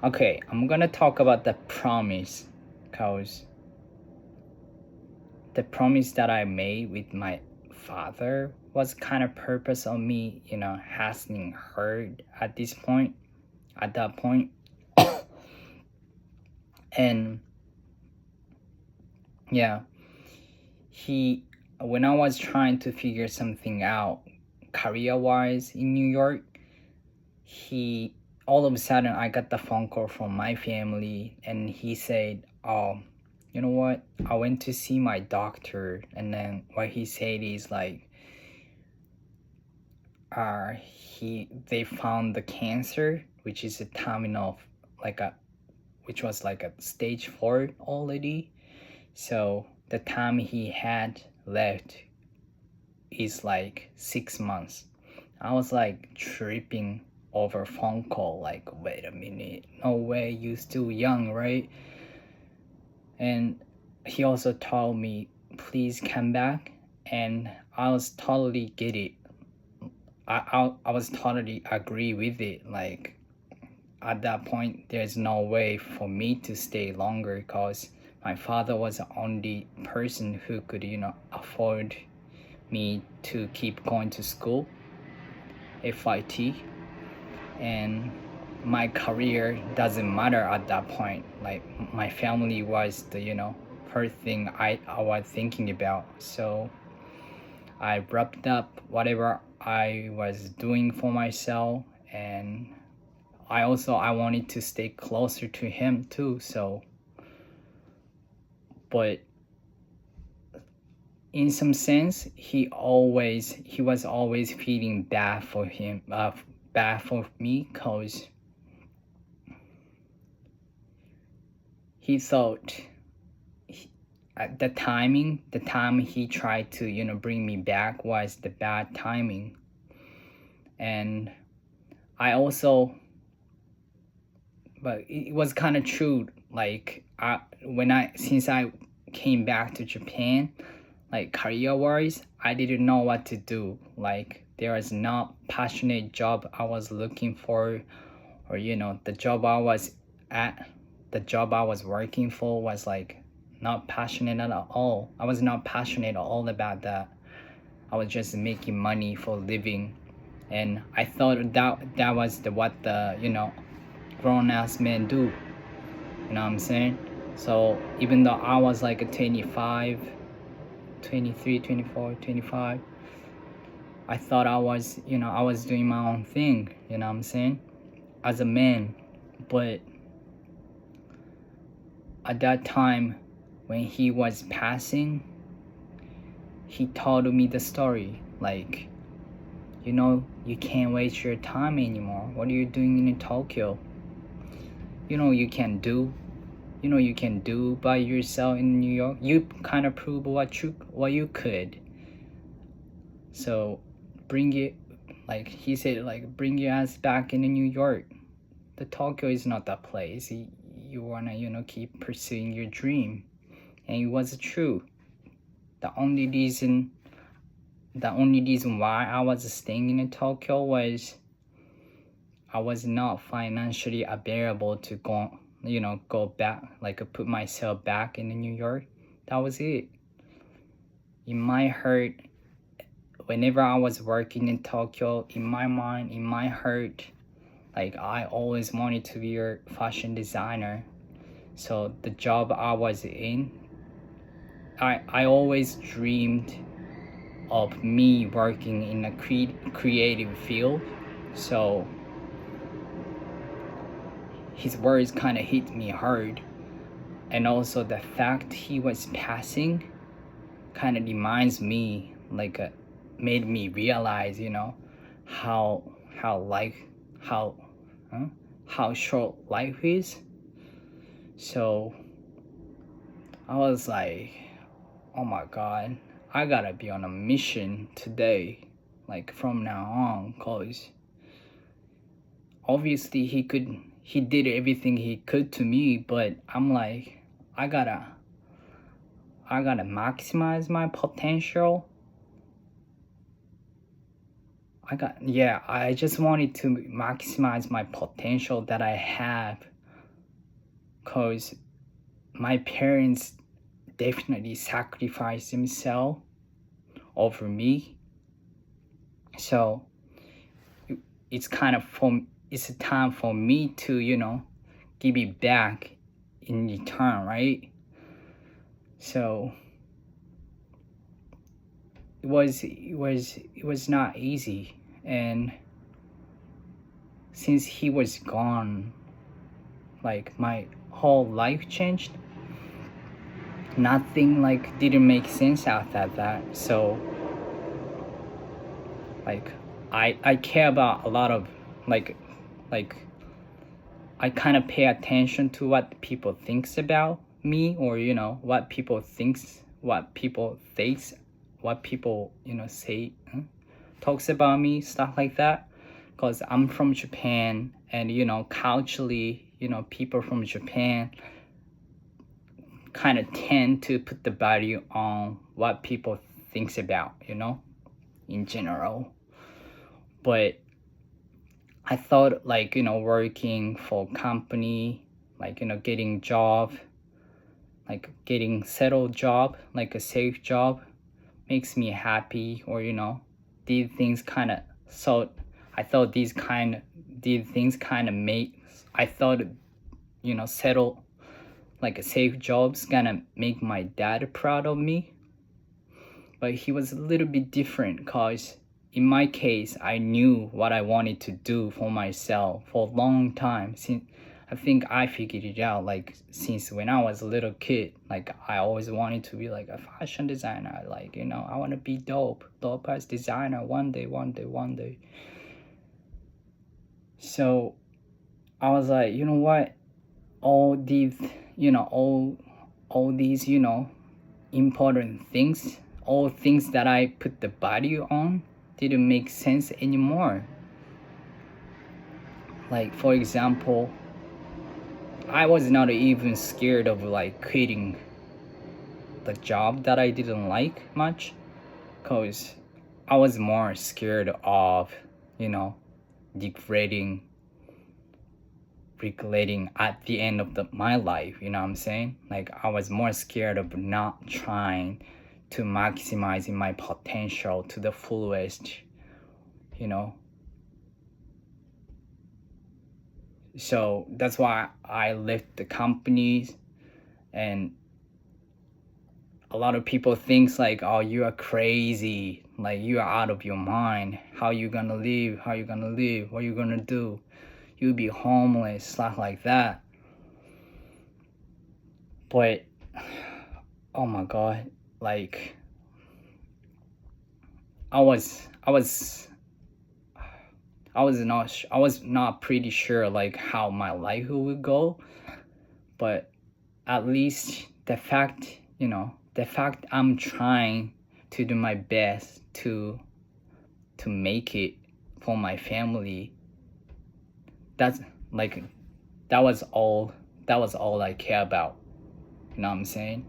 Okay, I'm gonna talk about the promise, cause the promise that I made with my father was kind of purpose of me, hasn't heard at that point. And yeah, he, when I was trying to figure something out career wise in New York, he, all of a sudden, I got the phone call from my family, and he said, "Oh, you know what? I went to see my doctor," and then what he said is like, they found the cancer, which is a terminal, like a, which was like a stage 4 already. So the time he had left is like 6 months. I was like tripping over phone call, like, wait a minute, no way, you still young, right? And he also told me, please come back. And I was totally get it. I was totally agree with it. Like, at that point, there's no way for me to stay longer because my father was the only person who could, afford me to keep going to school, FIT. And my career doesn't matter at that point. Like, my family was the, first thing I was thinking about. So I wrapped up whatever I was doing for myself, and I wanted to stay closer to him too. So, but in some sense, he was always feeling bad for me, cause he thought at the time he tried to bring me back was the bad timing. And I also, but it was kind of true. Like, since I came back to Japan, like career wise, I didn't know what to do. Like, there was not passionate job I was looking for, or the job I was at, the job I was working for was like not passionate at all. I was not passionate at all about that. I was just making money for living, and I thought that was what the grown ass men do. You know what I'm saying? So even though I was like a 25, 23, 24, 25, I thought I was doing my own thing, you know what I'm saying? As a man. But at that time, when he was passing, he told me the story. Like, you can't waste your time anymore. What are you doing in Tokyo? You can do. You can do by yourself in New York. You kind of prove what you could. So bring it, like he said, like, bring your ass back in New York. The Tokyo is not that place. You wanna keep pursuing your dream, and it was true. The only reason why I was staying in Tokyo was I was not financially available to go back, like put myself back in New York. That was it. It might hurt. Whenever I was working in Tokyo, in my mind, in my heart, like, I always wanted to be a fashion designer. So the job I was in, I always dreamed of me working in a creative field. So his words kind of hit me hard. And also the fact he was passing kind of reminds me, like, made me realize, how life, how how short life is. So I was like, oh my god, I gotta be on a mission today, like from now on, cause obviously he did everything he could to me, but I'm like, I gotta maximize my potential. I just wanted to maximize my potential that I have because my parents definitely sacrificed themselves over me. So it's kind of it's a time for me to, give it back in return, right? So it was not easy, and since he was gone, like my whole life changed. Nothing like didn't make sense after that. So like I care about a lot of like I kind of pay attention to what people thinks about me, or what people thinks what people say, talks about me, stuff like that, because I'm from Japan, and culturally, people from Japan kind of tend to put the value on what people thinks about, in general. But I thought like, working for company, like, getting job, like getting settled job, like a safe job, makes me happy, or these things kind of, so I thought these things kind of make, I thought, settle, like a safe job's gonna make my dad proud of me. But he was a little bit different, because in my case, I knew what I wanted to do for myself for a long time. Since I think I figured it out, like, since when I was a little kid. Like, I always wanted to be like a fashion designer. Like, I want to be dope as designer one day. So I was like, you know what? All these, all these, important things, all things that I put the value on, didn't make sense anymore. Like, for example, I was not even scared of like quitting the job that I didn't like much, because I was more scared of, regretting at the end of my life. You know what I'm saying? Like, I was more scared of not trying to maximizing my potential to the fullest, so that's why I left the companies. And a lot of people thinks like, oh, you are crazy, like you are out of your mind, how you gonna live, what you gonna do, you'll be homeless, stuff like that. But oh my god, like I was not pretty sure like how my life would go. But at least the fact I'm trying to do my best to make it for my family, that's like that was all I care about. You know what I'm saying?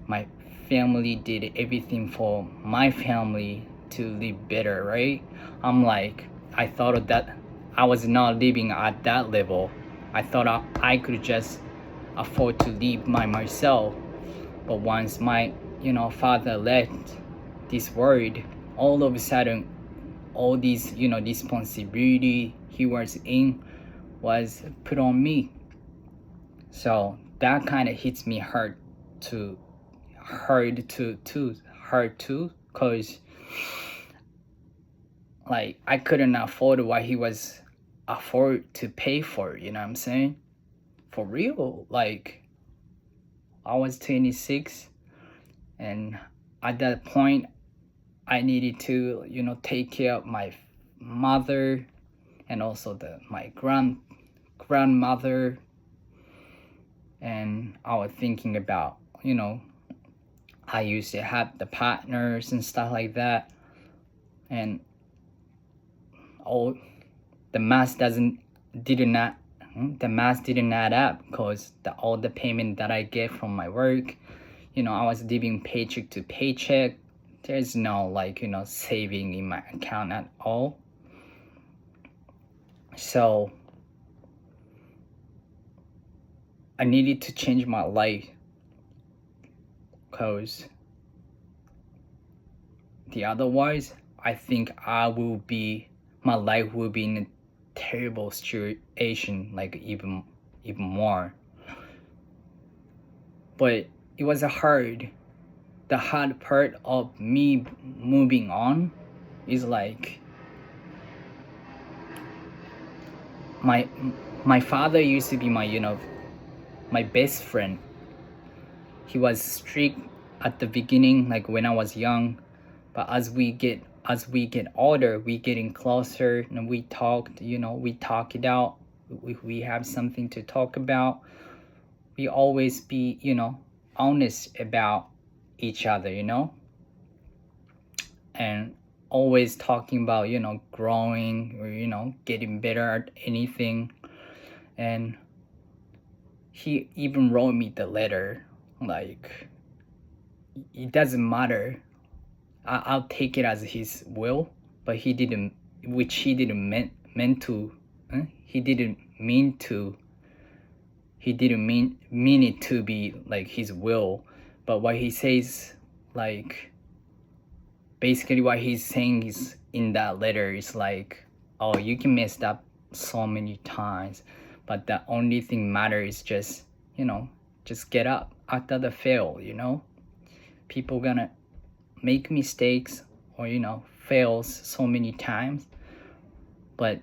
My family did everything for my family to live better, right? I thought that I was not living at that level. I thought I could just afford to live by myself. But once my father left this world, all of a sudden all these responsibility he was in was put on me. So that kind of hits me hard too, because like I couldn't afford what he was afford to pay for. You know what I'm saying? For real. Like, I was 26, and at that point I needed to take care of my mother, and also my grandmother. And I was thinking about I used to have the partners and stuff like that, and all the math didn't add up, because all the payment that I get from my work, I was living paycheck to paycheck. There's no saving in my account at all. So I needed to change my life, because the otherwise I think my life will be in a terrible situation, like even more. But it was the hard part of me moving on is like my my father used to be my best friend. He was strict at the beginning, like when I was young, but as we get older, we getting closer, and we talk it out. We have something to talk about. We always be honest about each other, and always talking about growing, or getting better at anything. And he even wrote me the letter, like, it doesn't matter, I'll take it as his will, but he didn't meant to, he didn't mean it to be like his will. But what he says, like, basically what he's saying is in that letter is like, oh, you can mess up so many times, but the only thing matters is just get up after the fail. People gonna make mistakes, or fails so many times, but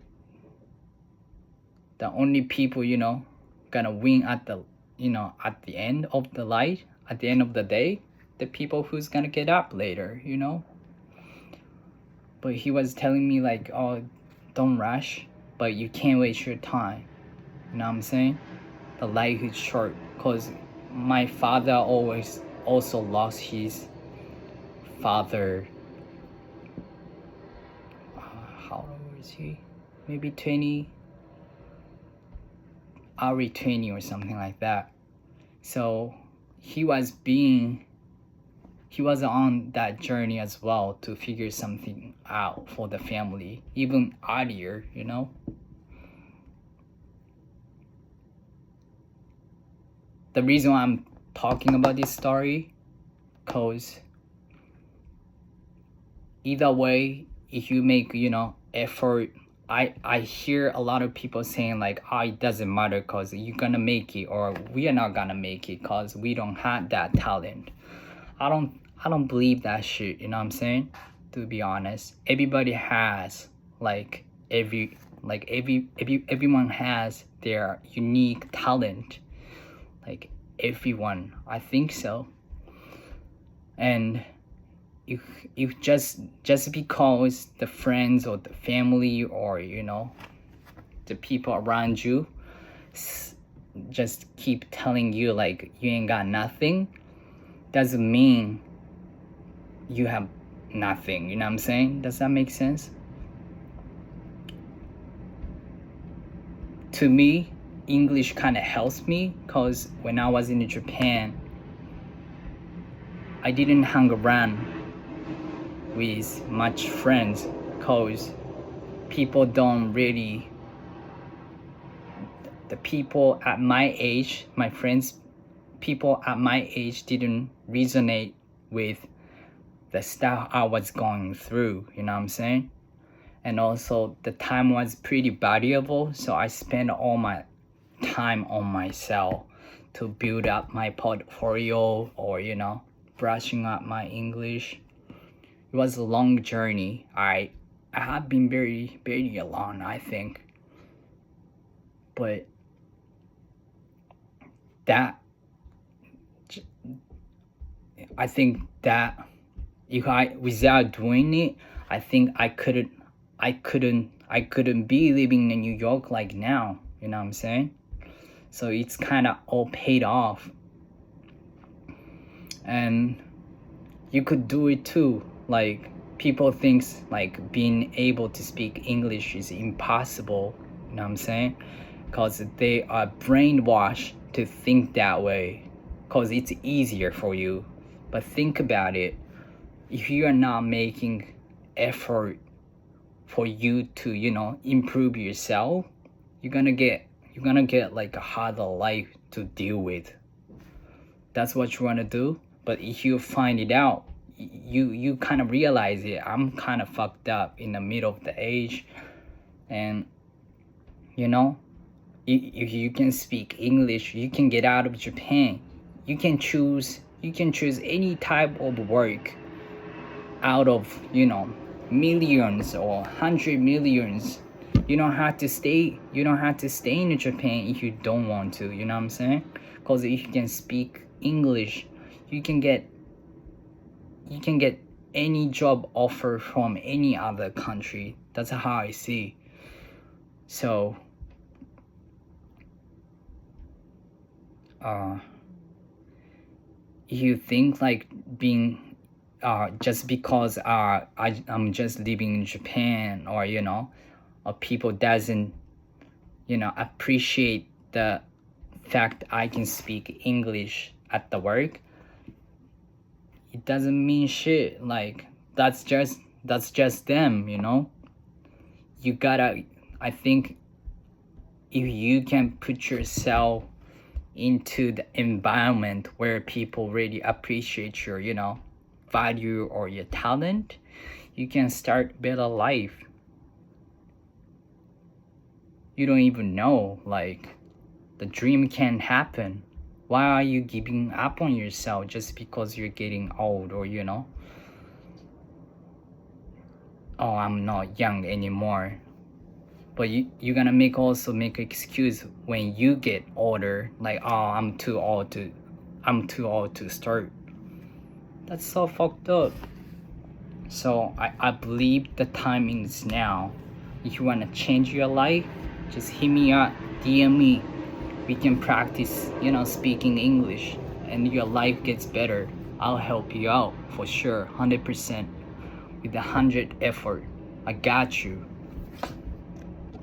the only people gonna win at the end of the light, at the end of the day, the people who's gonna get up later. But he was telling me like, oh, don't rush, but you can't waste your time. You know what I'm saying? The life is short, because my father always also lost his father. How old is he? Maybe 20, early 20 or something like that. So he was on that journey as well, to figure something out for the family, even earlier. The reason why I'm talking about this story, because either way, if you make effort, I hear a lot of people saying like, oh, it doesn't matter because you're gonna make it, or we are not gonna make it because we don't have that talent. I don't believe that shit. You know what I'm saying? To be honest, everybody has everyone has their unique talent. Like everyone, I think so. And if just because the friends or the family, or the people around you just keep telling you like you ain't got nothing, doesn't mean you have nothing. You know what I'm saying? Does that make sense? To me, English kind of helps me, because when I was in Japan, I didn't hang around with much friends, because people don't really, the people at my age, my friends, people at my age didn't resonate with the stuff I was going through. You know what I'm saying? And also the time was pretty valuable, so I spent all my time on myself to build up my portfolio, or brushing up my English. It was a long journey. I have been very, very alone, I think. But I think that if without doing it, I think I couldn't be living in New York like now. You know what I'm saying? So it's kind of all paid off. And you could do it too. Like, people thinks like being able to speak English is impossible. You know what I'm saying? Because they are brainwashed to think that way, because it's easier for you. But think about it. If you are not making effort for you to improve yourself, you're gonna get you're gonna get like a harder life to deal with. That's what you want to do. But if you find it out, you kind of realize it. I'm kind of fucked up in the middle of the age, and you know, if you can speak English, you can get out of Japan. You can choose any type of work out of, millions or 100 millions. You don't have to stay in Japan if you don't want to, you know what I'm saying? Because if you can speak English, you can get any job offer from any other country. That's how I see. So you think like being just because I'm just living in Japan, or people doesn't appreciate the fact I can speak English at the work, it doesn't mean shit. Like that's just them, you gotta, I think, if you can put yourself into the environment where people really appreciate your value or your talent, you can start better life. You don't even know, like, the dream can happen. Why are you giving up on yourself just because you're getting old, or oh, I'm not young anymore? But you're gonna make excuse when you get older, like, oh, I'm too old to start. That's so fucked up. So I believe the timing is now. If you wanna change your life, just hit me up, DM me. We can practice, speaking English, and your life gets better. I'll help you out for sure, 100%, with 100 effort. I got you.